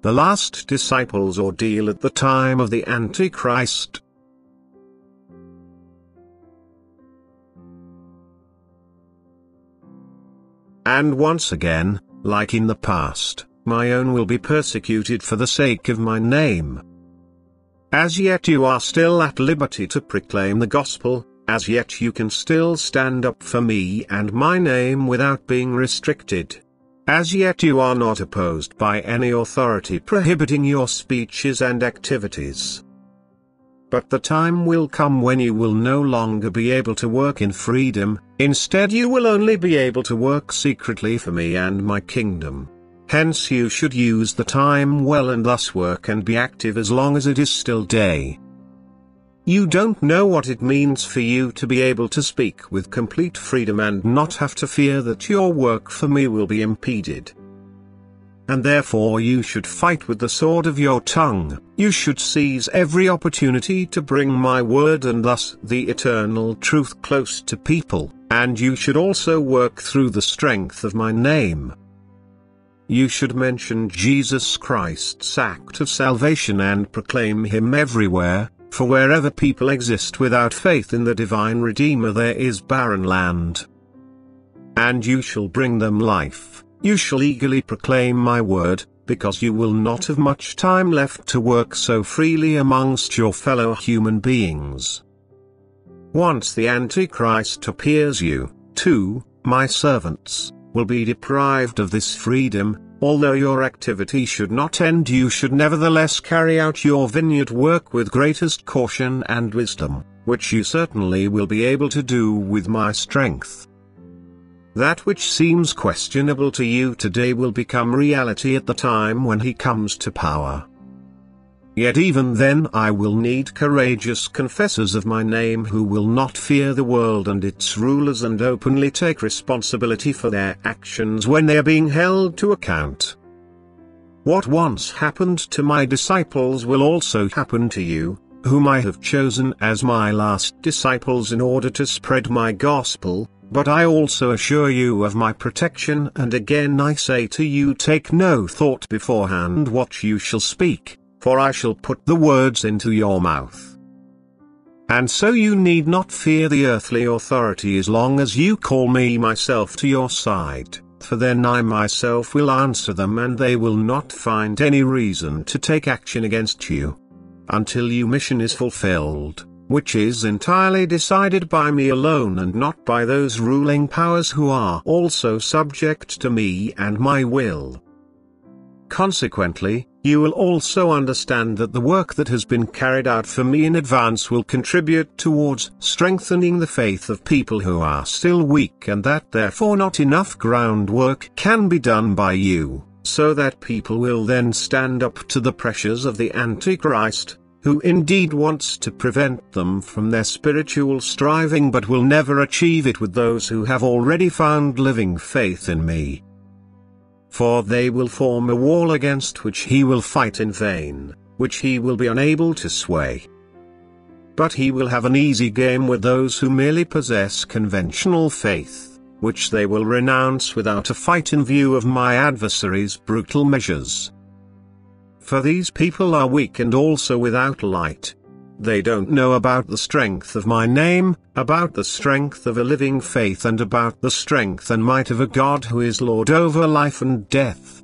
the last disciples' ordeal at the time of the Antichrist. And once again, like in the past, my own will be persecuted for the sake of my name. As yet you are still at liberty to proclaim the gospel, as yet you can still stand up for me and my name without being restricted. As yet you are not opposed by any authority prohibiting your speeches and activities. But the time will come when you will no longer be able to work in freedom, instead you will only be able to work secretly for me and my kingdom. Hence you should use the time well and thus work and be active as long as it is still day. You don't know what it means for you to be able to speak with complete freedom and not have to fear that your work for me will be impeded. And therefore you should fight with the sword of your tongue, you should seize every opportunity to bring my word and thus the eternal truth close to people, and you should also work through the strength of my name. You should mention Jesus Christ's act of salvation and proclaim him everywhere. For wherever people exist without faith in the divine Redeemer there is barren land. And you shall bring them life, you shall eagerly proclaim my word, because you will not have much time left to work so freely amongst your fellow human beings. Once the Antichrist appears, you, too, my servants, will be deprived of this freedom. Although your activity should not end, you should nevertheless carry out your vineyard work with greatest caution and wisdom, which you certainly will be able to do with my strength. That which seems questionable to you today will become reality at the time when he comes to power. Yet even then I will need courageous confessors of my name who will not fear the world and its rulers and openly take responsibility for their actions when they are being held to account. What once happened to my disciples will also happen to you, whom I have chosen as my last disciples in order to spread my gospel, but I also assure you of my protection, and again I say to you, take no thought beforehand what you shall speak, for I shall put the words into your mouth. And so you need not fear the earthly authority as long as you call me myself to your side, for then I myself will answer them and they will not find any reason to take action against you. Until your mission is fulfilled, which is entirely decided by me alone and not by those ruling powers who are also subject to me and my will. Consequently, you will also understand that the work that has been carried out for me in advance will contribute towards strengthening the faith of people who are still weak, and that therefore not enough groundwork can be done by you, so that people will then stand up to the pressures of the Antichrist, who indeed wants to prevent them from their spiritual striving but will never achieve it with those who have already found living faith in me. For they will form a wall against which he will fight in vain, which he will be unable to sway. But he will have an easy game with those who merely possess conventional faith, which they will renounce without a fight in view of my adversaries' brutal measures. For these people are weak and also without light. They don't know about the strength of my name, about the strength of a living faith, and about the strength and might of a God who is Lord over life and death.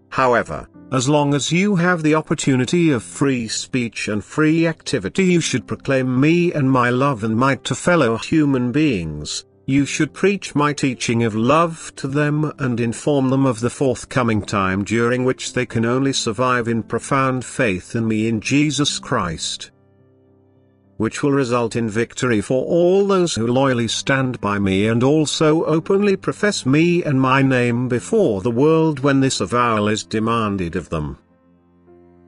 However, as long as you have the opportunity of free speech and free activity, you should proclaim me and my love and might to fellow human beings. You should preach my teaching of love to them and inform them of the forthcoming time during which they can only survive in profound faith in me in Jesus Christ, which will result in victory for all those who loyally stand by me and also openly profess me and my name before the world when this avowal is demanded of them.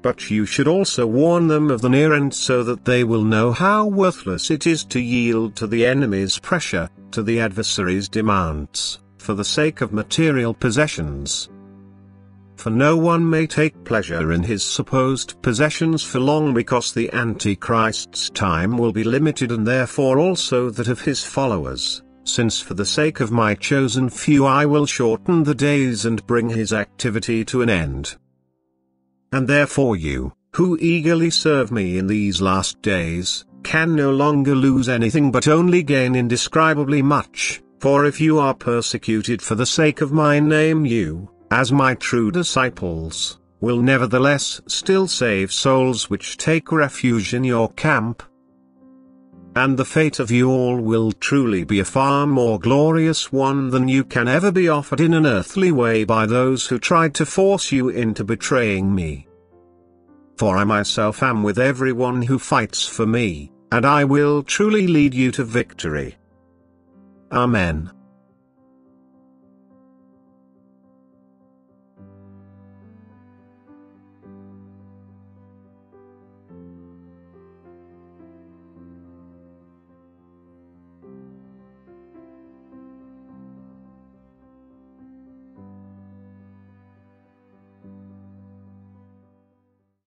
But you should also warn them of the near end so that they will know how worthless it is to yield to the enemy's pressure, to the adversary's demands, for the sake of material possessions. For no one may take pleasure in his supposed possessions for long, because the Antichrist's time will be limited, and therefore also that of his followers, since for the sake of my chosen few I will shorten the days and bring his activity to an end. and therefore you, who eagerly serve me in these last days, can no longer lose anything but only gain indescribably much, for if you are persecuted for the sake of my name you, as my true disciples, will nevertheless still save souls which take refuge in your camp. And the fate of you all will truly be a far more glorious one than you can ever be offered in an earthly way by those who tried to force you into betraying me. For I myself am with everyone who fights for me, and I will truly lead you to victory. Amen.